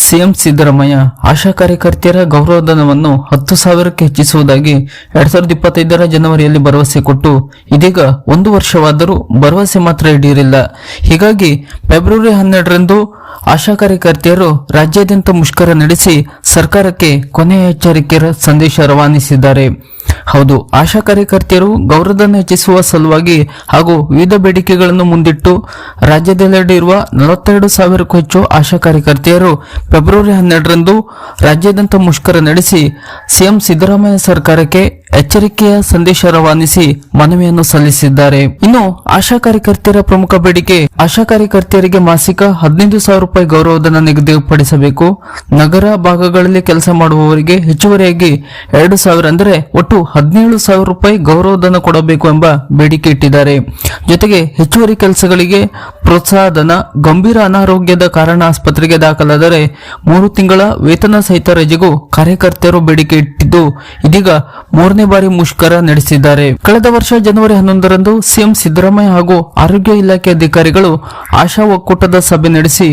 CM Siddaramaiah ಆಶಾ ಕಾರ್ಯಕರ್ತೆಯರ ಗೌರವಧನವನ್ನು 10,000ಕ್ಕೆ ಹೆಚ್ಚಿಸುವುದಾಗಿ 2025ರ ಜನವರಿಯಲ್ಲಿ ಭರವಸೆ ಕೊಟ್ಟು ಇದೀಗ 1 ವರ್ಷವಾದರೂ ಭರವಸೆ ಮಾತ್ರ ಈಡೇರಿಲ್ಲ. ಹೀಗಾಗಿ ಫೆಬ್ರವರಿ 12ರಂದು ಆಶಾ ಕಾರ್ಯಕರ್ತೆಯರು ರಾಜ್ಯಾದ್ಯಂತ ಮುಷ್ಕರ ನಡೆಸಿ ಸರ್ಕಾರಕ್ಕೆ ಕೊನೆಯ ಎಚ್ಚರಿಕೆಯ ಸಂದೇಶ ರವಾನಿಸಿದ್ದಾರೆ. ಹೌದು, ಆಶಾ ಕಾರ್ಯಕರ್ತೆಯರು ಗೌರವಧನ ಹೆಚ್ಚಿಸುವ ಸಲುವಾಗಿ ಹಾಗೂ ವಿವಿಧ ಬೇಡಿಕೆಗಳನ್ನು ಮುಂದಿಟ್ಟು ರಾಜ್ಯದೆಲ್ಲೆಡೆ ಇರುವ 42,000ಕ್ಕೂ ಹೆಚ್ಚು ಆಶಾ ಕಾರ್ಯಕರ್ತೆಯರು ಫೆಬ್ರವರಿ 12ರಂದು ರಾಜ್ಯಾದ್ಯಂತ ಮುಷ್ಕರ ನಡೆಸಿ ಸಿಎಂ ಸಿದ್ದರಾಮಯ್ಯ ಸರ್ಕಾರಕ್ಕೆ ಎಚ್ಚರಿಕೆಯ ಸಂದೇಶ ರವಾನಿಸಿ ಮನವಿಯನ್ನು ಸಲ್ಲಿಸಿದ್ದಾರೆ. ಇನ್ನು ಆಶಾ ಕಾರ್ಯಕರ್ತೆಯರ ಪ್ರಮುಖ ಬೇಡಿಕೆ ಆಶಾ ಕಾರ್ಯಕರ್ತೆಯರಿಗೆ ಮಾಸಿಕ 15,000 ರೂಪಾಯಿ ಗೌರವಧನ ನಿಗದಿಪಡಿಸಬೇಕು. ನಗರ ಭಾಗಗಳಲ್ಲಿ ಕೆಲಸ ಮಾಡುವವರಿಗೆ ಹೆಚ್ಚುವರಿಯಾಗಿ 2,000 ಅಂದರೆ ಒಟ್ಟು 17,000 ರೂಪಾಯಿ ಗೌರವಧನ ಕೊಡಬೇಕು ಎಂಬ ಬೇಡಿಕೆ ಇಟ್ಟಿದ್ದಾರೆ. ಜೊತೆಗೆ ಹೆಚ್ಚುವರಿ ಕೆಲಸಗಳಿಗೆ ಪ್ರೋತ್ಸಾಹಧನ, ಗಂಭೀರ ಅನಾರೋಗ್ಯದ ಕಾರಣ ಆಸ್ಪತ್ರೆಗೆ ದಾಖಲಾದರೆ 3 ತಿಂಗಳ ವೇತನ ಸಹಿತ ರಜೆಗೂ ಕಾರ್ಯಕರ್ತೆಯರು ಬೇಡಿಕೆ ಇಟ್ಟಿದ್ದು ಇದೀಗ 3ನೇ ಬಾರಿ ಮುಷ್ಕರ ನಡೆಸಿದ್ದಾರೆ. ಕಳೆದ ವರ್ಷ ಜನವರಿ 11ರಂದು ಸಿಎಂ ಸಿದ್ದರಾಮಯ್ಯ ಹಾಗೂ ಆರೋಗ್ಯ ಇಲಾಖೆ ಅಧಿಕಾರಿಗಳು ಆಶಾ ಒಕ್ಕೂಟದ ಸಭೆ ನಡೆಸಿ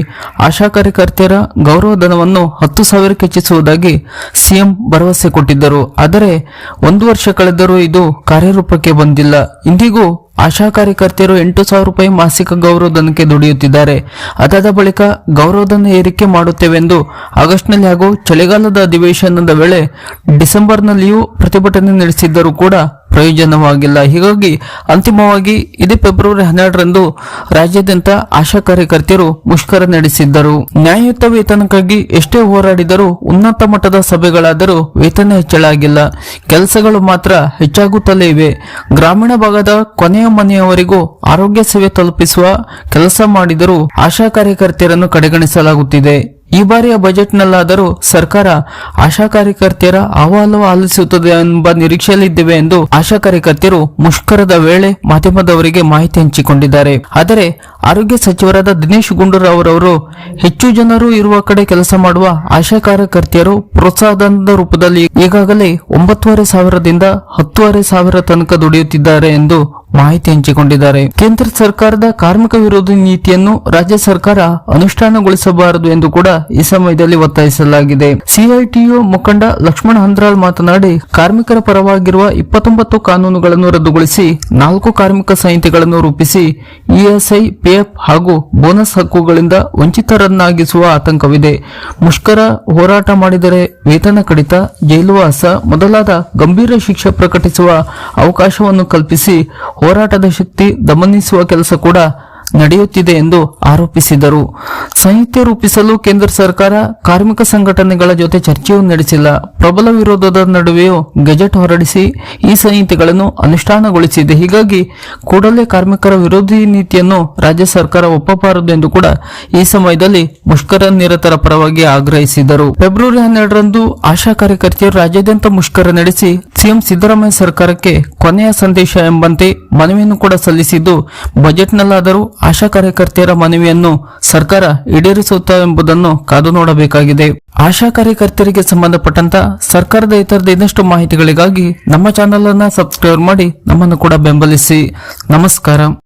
ಆಶಾ ಕಾರ್ಯಕರ್ತೆಯರ ಗೌರವಧನವನ್ನು 10,000ಕ್ಕೆ ಹೆಚ್ಚಿಸುವುದಾಗಿ ಸಿಎಂ ಭರವಸೆ ಕೊಟ್ಟಿದ್ದರು. ಆದರೆ 1 ವರ್ಷ ಕಳೆದರೂ ಇದು ಕಾರ್ಯರೂಪಕ್ಕೆ ಬಂದಿಲ್ಲ. ಇಂದಿಗೂ ಆಶಾ ಕಾರ್ಯಕರ್ತೆಯರು 8,000 ರೂಪಾಯಿ ಮಾಸಿಕ ಗೌರವಧನಕ್ಕೆ ದುಡಿಯುತ್ತಿದ್ದಾರೆ. ಅದಾದ ಬಳಿಕ ಗೌರವಧನ ಏರಿಕೆ ಮಾಡುತ್ತೇವೆಂದು ಆಗಸ್ಟ್ನಲ್ಲಿ ಹಾಗೂ ಚಳಿಗಾಲದ ಅಧಿವೇಶನದ ವೇಳೆ ಡಿಸೆಂಬರ್ನಲ್ಲಿಯೂ ಪ್ರತಿಭಟನೆ ನಡೆಸಿದ್ದರೂ ಕೂಡ ಪ್ರಯೋಜನವಾಗಿಲ್ಲ. ಹೀಗಾಗಿ ಅಂತಿಮವಾಗಿ ಇದೇ ಫೆಬ್ರವರಿ 12ರಂದು ರಾಜ್ಯಾದ್ಯಂತ ಆಶಾ ಕಾರ್ಯಕರ್ತೆಯರು ಮುಷ್ಕರ ನಡೆಸಿದ್ದರು. ನ್ಯಾಯಯುತ ವೇತನಕ್ಕಾಗಿ ಎಷ್ಟೇ ಹೋರಾಡಿದರೂ ಉನ್ನತ ಮಟ್ಟದ ಸಭೆಗಳಾದರೂ ವೇತನ ಹೆಚ್ಚಳ ಆಗಿಲ್ಲ. ಕೆಲಸಗಳು ಮಾತ್ರ ಹೆಚ್ಚಾಗುತ್ತಲೇ ಇವೆ. ಗ್ರಾಮೀಣ ಭಾಗದ ಕೊನೆಯ ಮನೆಯವರೆಗೂ ಆರೋಗ್ಯ ಸೇವೆ ತಲುಪಿಸುವ ಕೆಲಸ ಮಾಡಿದರೂ ಆಶಾ ಕಾರ್ಯಕರ್ತೆಯರನ್ನು ಕಡೆಗಣಿಸಲಾಗುತ್ತಿದೆ. ಈ ಬಾರಿಯ ಬಜೆಟ್ನಲ್ಲಾದರೂ ಸರ್ಕಾರ ಆಶಾ ಕಾರ್ಯಕರ್ತೆಯರ ಅಹವಾಲು ಆಲಿಸುತ್ತದೆ ಎಂಬ ನಿರೀಕ್ಷೆಯಲ್ಲಿದ್ದೇವೆ ಎಂದು ಆಶಾ ಕಾರ್ಯಕರ್ತೆಯರು ಮುಷ್ಕರದ ವೇಳೆ ಮಾಧ್ಯಮದವರಿಗೆ ಮಾಹಿತಿ ಹಂಚಿಕೊಂಡಿದ್ದಾರೆ. ಆದರೆ ಆರೋಗ್ಯ ಸಚಿವರಾದ ದಿನೇಶ್ ಗುಂಡೂರಾವ್ ಅವರು ಹೆಚ್ಚು ಜನರು ಇರುವ ಕಡೆ ಕೆಲಸ ಮಾಡುವ ಆಶಾ ಕಾರ್ಯಕರ್ತೆಯರು ಪ್ರೋತ್ಸಾಹಧನದ ರೂಪದಲ್ಲಿ ಈಗಾಗಲೇ 9,500ದಿಂದ 10,500 ತನಕ ದುಡಿಯುತ್ತಿದ್ದಾರೆ ಎಂದು ಮಾಹಿತಿ ಹಂಚಿಕೊಂಡಿದ್ದಾರೆ. ಕೇಂದ್ರ ಸರ್ಕಾರದ ಕಾರ್ಮಿಕ ವಿರೋಧಿ ನೀತಿಯನ್ನು ರಾಜ್ಯ ಸರ್ಕಾರ ಅನುಷ್ಠಾನಗೊಳಿಸಬಾರದು ಎಂದು ಕೂಡ ಈ ಸಮಯದಲ್ಲಿ ಒತ್ತಾಯಿಸಲಾಗಿದೆ. ಸಿಐಟಿಯು ಮುಖಂಡ ಲಕ್ಷ್ಮಣ ಹಂದ್ರಾಳ್ ಮಾತನಾಡಿ, ಕಾರ್ಮಿಕರ ಪರವಾಗಿರುವ 29 ಕಾನೂನುಗಳನ್ನು ರದ್ದುಗೊಳಿಸಿ 4 ಕಾರ್ಮಿಕ ಸಂಹಿತೆಗಳನ್ನು ರೂಪಿಸಿ ಇಎಸ್ಐ, ಪಿಎಫ್ ಹಾಗೂ ಬೋನಸ್ ಹಕ್ಕುಗಳಿಂದ ವಂಚಿತರನ್ನಾಗಿಸುವ ಆತಂಕವಿದೆ. ಮುಷ್ಕರ ಹೋರಾಟ ಮಾಡಿದರೆ ವೇತನ ಕಡಿತ, ಜೈಲುವಾಸ ಮೊದಲಾದ ಗಂಭೀರ ಶಿಕ್ಷೆ ಪ್ರಕಟಿಸುವ ಅವಕಾಶವನ್ನು ಕಲ್ಪಿಸಿ ಹೋರಾಟದ ಶಕ್ತಿ ದಮನಿಸುವ ಕೆಲಸ ಕೂಡ ನಡೆಯುತ್ತಿದೆ ಎಂದು ಆರೋಪಿಸಿದರು. ಸಂಹಿತೆ ರೂಪಿಸಲು ಕೇಂದ್ರ ಸರ್ಕಾರ ಕಾರ್ಮಿಕ ಸಂಘಟನೆಗಳ ಜೊತೆ ಚರ್ಚೆಯೂ ನಡೆಸಿಲ್ಲ. ಪ್ರಬಲ ವಿರೋಧದ ನಡುವೆಯೂ ಗೆಜೆಟ್ ಹೊರಡಿಸಿ ಈ ಸಂಹಿತೆಗಳನ್ನು ಅನುಷ್ಠಾನಗೊಳಿಸಿದೆ. ಹೀಗಾಗಿ ಕೂಡಲೇ ಕಾರ್ಮಿಕರ ವಿರೋಧಿ ನೀತಿಯನ್ನು ರಾಜ್ಯ ಸರ್ಕಾರ ಒಪ್ಪಬಾರದು ಎಂದು ಕೂಡ ಈ ಸಮಯದಲ್ಲಿ ಮುಷ್ಕರ ನಿರತರ ಪರವಾಗಿ ಆಗ್ರಹಿಸಿದರು. ಫೆಬ್ರವರಿ 12ರಂದು ಆಶಾ ಕಾರ್ಯಕರ್ತೆಯರು ರಾಜ್ಯಾದ್ಯಂತ ಮುಷ್ಕರ ನಡೆಸಿ ಸಿಎಂ ಸಿದ್ದರಾಮಯ್ಯ ಸರ್ಕಾರಕ್ಕೆ ಕೊನೆಯ ಸಂದೇಶ ಎಂಬಂತೆ ಮನವಿಯನ್ನು ಕೂಡ ಸಲ್ಲಿಸಿದ್ದು, ಬಜೆಟ್ನಲ್ಲಾದರೂ ಆಶಾ ಕಾರ್ಯಕರ್ತೆಯರ ಮನವಿಯನ್ನು ಸರ್ಕಾರ ಈಡೇರಿಸುತ್ತಾ ಎಂಬುದನ್ನು ಕಾದು ನೋಡಬೇಕಾಗಿದೆ. ಆಶಾ ಕಾರ್ಯಕರ್ತೆಯರಿಗೆ ಸಂಬಂಧಪಟ್ಟಂತ ಸರ್ಕಾರದ ಇತರದ ಇನ್ನಷ್ಟು ಮಾಹಿತಿಗಳಿಗಾಗಿ ನಮ್ಮ ಚಾನೆಲ್ ಅನ್ನು ಸಬ್ಸ್ಕ್ರೈಬ್ ಮಾಡಿ ನಮ್ಮನ್ನು ಕೂಡ ಬೆಂಬಲಿಸಿ. ನಮಸ್ಕಾರ.